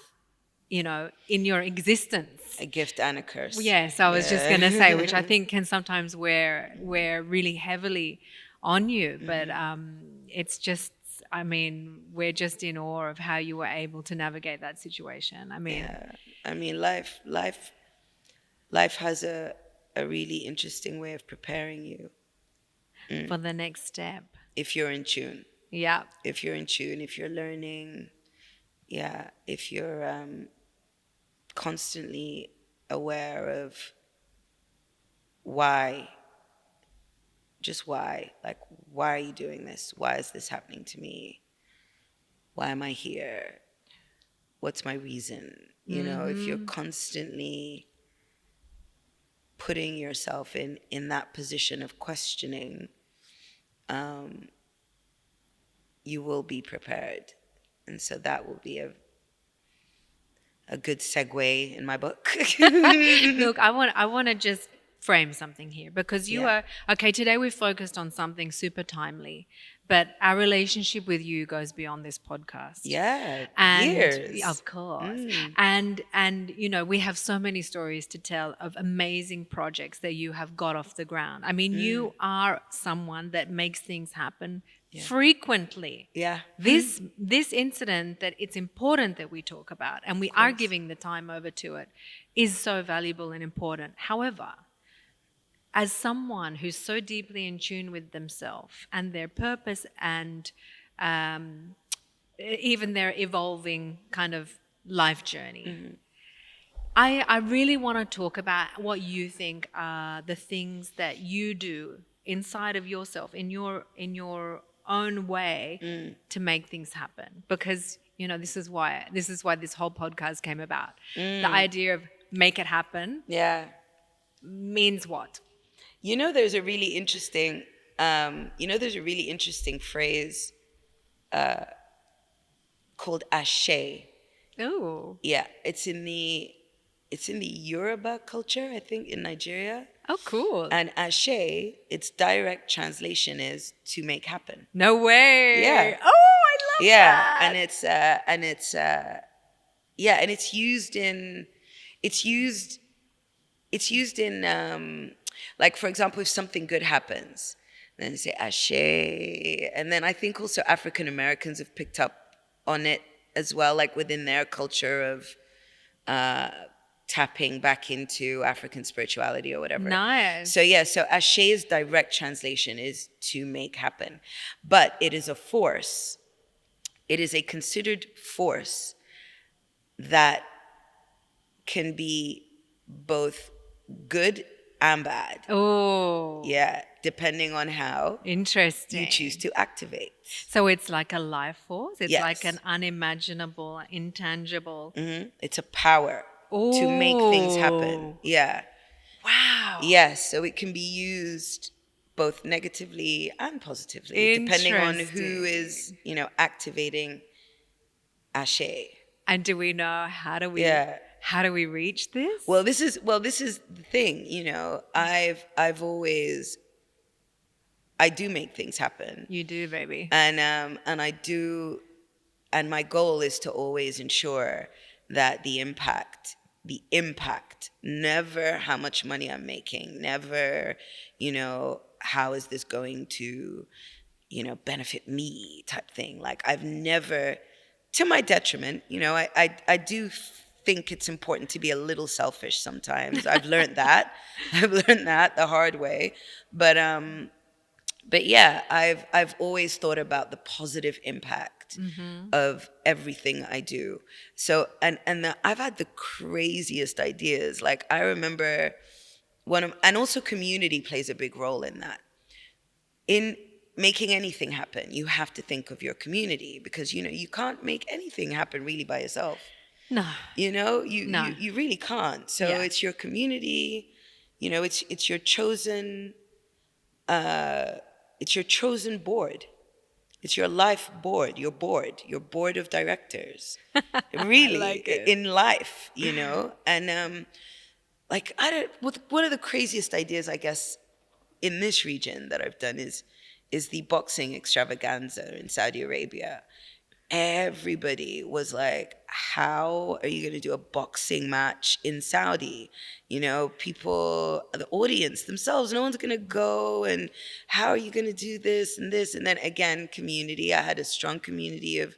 Speaker 2: in your existence.
Speaker 1: A gift and a curse.
Speaker 2: Yes, I was just going to say, which I think can sometimes wear really heavily on you. But it's just, I mean, we're just in awe of how you were able to navigate that situation. I mean,
Speaker 1: life has a really interesting way of preparing you
Speaker 2: for the next step.
Speaker 1: if you're in tune.
Speaker 2: Yeah.
Speaker 1: If you're in tune, if you're learning, yeah, if you're constantly aware of why, just why, like, why are you doing this? Why is this happening to me? Why am I here? What's my reason? You know, if you're constantly putting yourself in that position of questioning, you will be prepared. And so that will be a good segue in my book.
Speaker 2: Look, I want to just frame something here because you
Speaker 1: Yeah.
Speaker 2: are okay. Today we focused on something super timely, but our relationship with you goes beyond this podcast.
Speaker 1: Yeah,
Speaker 2: And
Speaker 1: years.
Speaker 2: of course, and you know, we have so many stories to tell of amazing projects that you have got off the ground. I mean, you are someone that makes things happen frequently.
Speaker 1: Yeah.
Speaker 2: This incident that it's important that we talk about and we are giving the time over to it is so valuable and important. However, as someone who's so deeply in tune with themselves and their purpose and even their evolving kind of life journey, I really want to talk about what you think are the things that you do inside of yourself in your own way to make things happen. Because you know this is why this whole podcast came about. The idea of make it happen
Speaker 1: Yeah.
Speaker 2: means what?
Speaker 1: You know, there's a really interesting, phrase called ashe.
Speaker 2: Oh,
Speaker 1: Yeah, it's in the Yoruba culture, I think, in Nigeria.
Speaker 2: oh, cool!
Speaker 1: And ashe, its direct translation is to make happen.
Speaker 2: No way!
Speaker 1: Yeah.
Speaker 2: Oh, I love
Speaker 1: Yeah,
Speaker 2: that.
Speaker 1: and it's used in like, for example, if something good happens, then they say ashe. And then I think also African Americans have picked up on it as well, like within their culture of tapping back into African spirituality or whatever.
Speaker 2: Nice.
Speaker 1: So yeah, so ashe's direct translation is to make happen. But it is a force. It is a considered force that can be both good and bad.
Speaker 2: Oh,
Speaker 1: Yeah, depending on how
Speaker 2: interesting.
Speaker 1: you choose to activate.
Speaker 2: So it's like a life force. It's
Speaker 1: Yes.
Speaker 2: like an unimaginable, intangible.
Speaker 1: It's a power to make things happen.
Speaker 2: Oh.
Speaker 1: Yeah.
Speaker 2: Wow.
Speaker 1: Yes, so it can be used both negatively and positively, depending on who is, activating ashe.
Speaker 2: And do we know how do we
Speaker 1: Yeah.
Speaker 2: how do we reach this?
Speaker 1: Well, this is the thing, I've always, I do make things happen.
Speaker 2: You do, baby.
Speaker 1: And I do, and my goal is to always ensure that the impact, never how much money I'm making, never, how is this going to, benefit me type thing. Like, I've never, to my detriment, I do think it's important to be a little selfish sometimes. I've learned that. I've learned that the hard way. But yeah, I've always thought about the positive impact of everything I do. So I've had the craziest ideas. Like, I remember and also community plays a big role in that. In making anything happen, you have to think of your community, because you can't make anything happen really by yourself.
Speaker 2: No.
Speaker 1: You
Speaker 2: No.
Speaker 1: you really can't. So
Speaker 2: Yeah.
Speaker 1: it's your community. It's your chosen. It's your chosen board. It's your life board. Your board of directors. Really,
Speaker 2: like it.
Speaker 1: in life, and like, one of the craziest ideas, I guess, in this region that I've done is the boxing extravaganza in Saudi Arabia. Everybody was like, how are you going to do a boxing match in Saudi? People, the audience themselves, no one's going to go. And how are you going to do this and this? And then again, community. I had a strong community of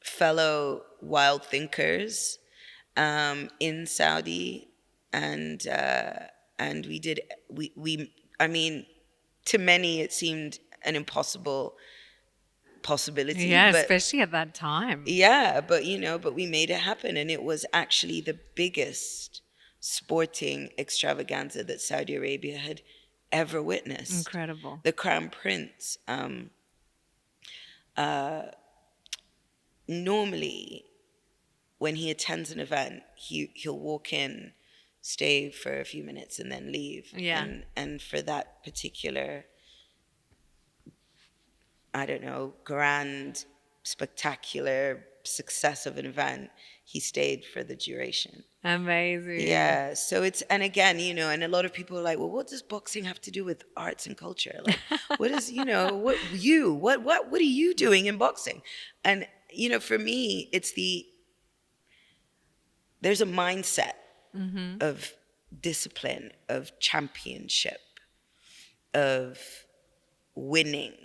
Speaker 1: fellow wild thinkers in Saudi. And I mean, to many, it seemed an impossible possibility.
Speaker 2: Yeah,
Speaker 1: but
Speaker 2: especially at that time.
Speaker 1: yeah, but but we made it happen, and it was actually the biggest sporting extravaganza that Saudi Arabia had ever witnessed.
Speaker 2: Incredible.
Speaker 1: The Crown Prince, normally when he attends an event, he'll walk in, stay for a few minutes, and then leave.
Speaker 2: Yeah.
Speaker 1: And for that particular, I don't know, grand, spectacular success of an event, he stayed for the duration.
Speaker 2: Amazing.
Speaker 1: Yeah. So and again, and a lot of people are like, well, what does boxing have to do with arts and culture? Like, what is, what are you doing in boxing? And, for me, there's a mindset of discipline, of championship, of winning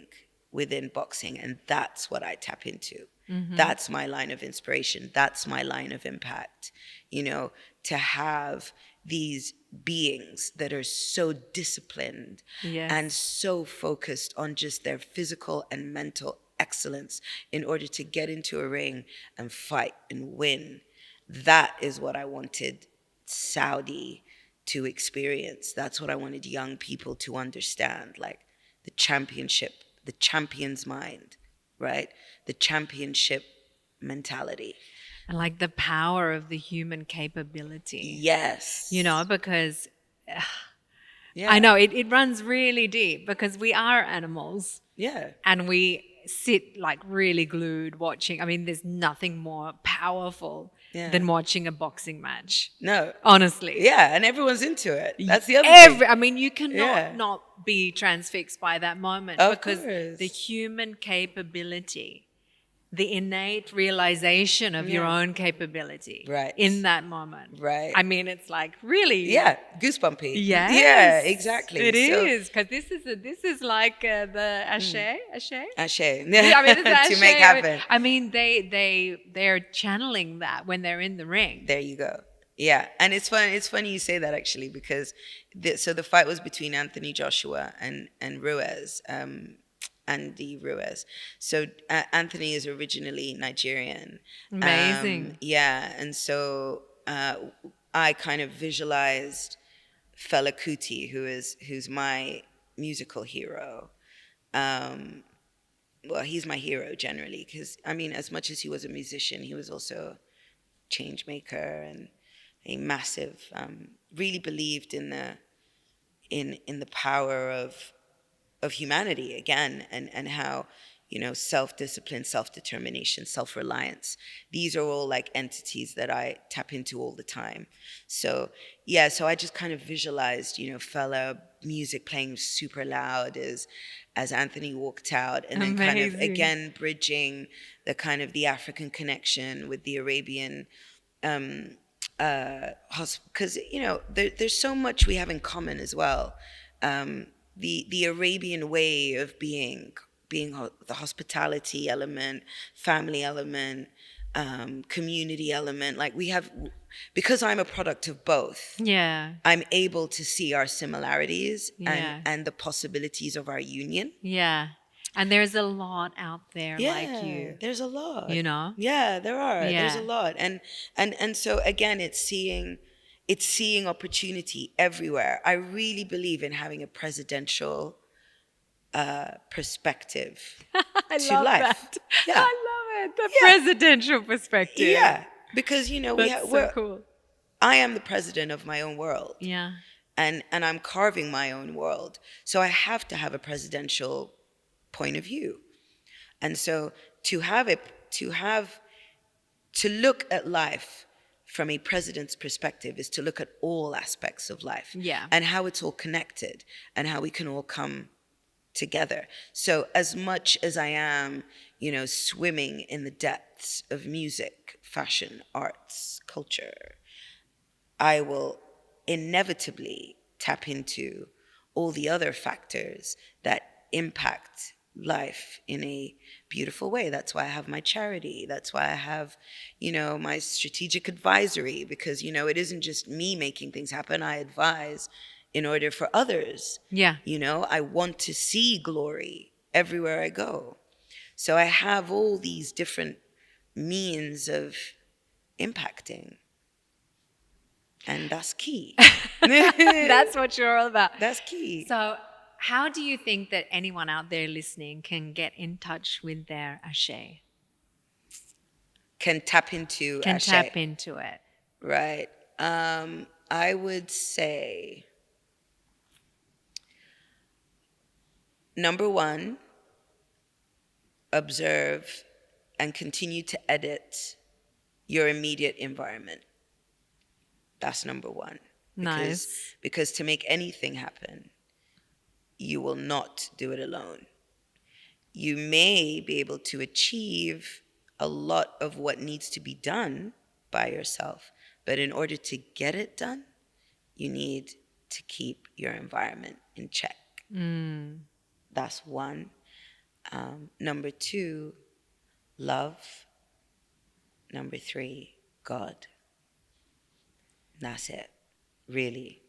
Speaker 1: within boxing, and that's what I tap into. That's my line of inspiration. That's my line of impact. To have these beings that are so disciplined and so focused on just their physical and mental excellence in order to get into a ring and fight and win. That is what I wanted Saudi to experience. That's what I wanted young people to understand, like the championship, the champion's mind, right? The championship mentality.
Speaker 2: And like the power of the human capability.
Speaker 1: Yes.
Speaker 2: Because
Speaker 1: Yeah.
Speaker 2: I know it runs really deep, because we are animals.
Speaker 1: Yeah.
Speaker 2: And we sit like really glued watching. I mean, there's nothing more powerful than watching a boxing match.
Speaker 1: No.
Speaker 2: Honestly.
Speaker 1: Yeah, and everyone's into it. That's the other thing.
Speaker 2: I mean, you cannot not be transfixed by that moment, because the human capability, the innate realization of your own capability in that moment.
Speaker 1: Right.
Speaker 2: I mean, it's like really.
Speaker 1: Yeah, goosebumpy.
Speaker 2: Yes.
Speaker 1: Yeah, exactly.
Speaker 2: It is, because this is like the ashe.
Speaker 1: Ashe.
Speaker 2: I mean, it's
Speaker 1: To make happen.
Speaker 2: I mean, they're channeling that when they're in the ring.
Speaker 1: There you go. Yeah, and it's fun. It's funny you say that, actually, because the fight was between Anthony Joshua and Ruiz. Andy Ruiz. So Anthony is originally Nigerian.
Speaker 2: Amazing.
Speaker 1: Yeah, and so I kind of visualized Fela Kuti, who's my musical hero. Well, he's my hero generally, because I mean, as much as he was a musician, he was also a change maker and a massive. Really believed in the power of humanity again, and how self-discipline, self-determination, self-reliance, these are all like entities that I tap into all the time. So I just kind of visualized Fela music playing super loud as Anthony walked out, and then kind of again bridging the kind of the African connection with the Arabian, because there's so much we have in common as well. The Arabian way of being the hospitality element, family element, community element. Like we have, because I'm a product of both. Yeah, I'm able to see our similarities and the possibilities of our union.
Speaker 2: Yeah. And there's a lot out there like you.
Speaker 1: There's a lot.
Speaker 2: Yeah,
Speaker 1: there are. Yeah. There's a lot. And so again, it's seeing opportunity everywhere. I really believe in having a presidential perspective to life. That. Yeah.
Speaker 2: I love it. The presidential perspective.
Speaker 1: Yeah, because
Speaker 2: we're cool.
Speaker 1: I am the president of my own world.
Speaker 2: Yeah.
Speaker 1: And I'm carving my own world. So I have to have a presidential point of view. And so to look at life from a president's perspective is to look at all aspects of life.
Speaker 2: Yeah.
Speaker 1: And how it's all connected and how we can all come together. So as much as I am, swimming in the depths of music, fashion, arts, culture, I will inevitably tap into all the other factors that impact life in a beautiful way. That's why I have my charity. That's why I have, my strategic advisory, because, it isn't just me making things happen. I advise in order for others.
Speaker 2: Yeah.
Speaker 1: I want to see glory everywhere I go. So I have all these different means of impacting. And that's key.
Speaker 2: That's what you're all about.
Speaker 1: That's key.
Speaker 2: So, how do you think that anyone out there listening can get in touch with their Ashe?
Speaker 1: Can tap into
Speaker 2: Can
Speaker 1: Ashe.
Speaker 2: tap into it.
Speaker 1: Right. I would say, number one, observe and continue to edit your immediate environment. That's number one.
Speaker 2: Nice.
Speaker 1: Because to make anything happen, you will not do it alone. You may be able to achieve a lot of what needs to be done by yourself, but in order to get it done, you need to keep your environment in check. That's one. Number two, love. Number three, God. That's it, really.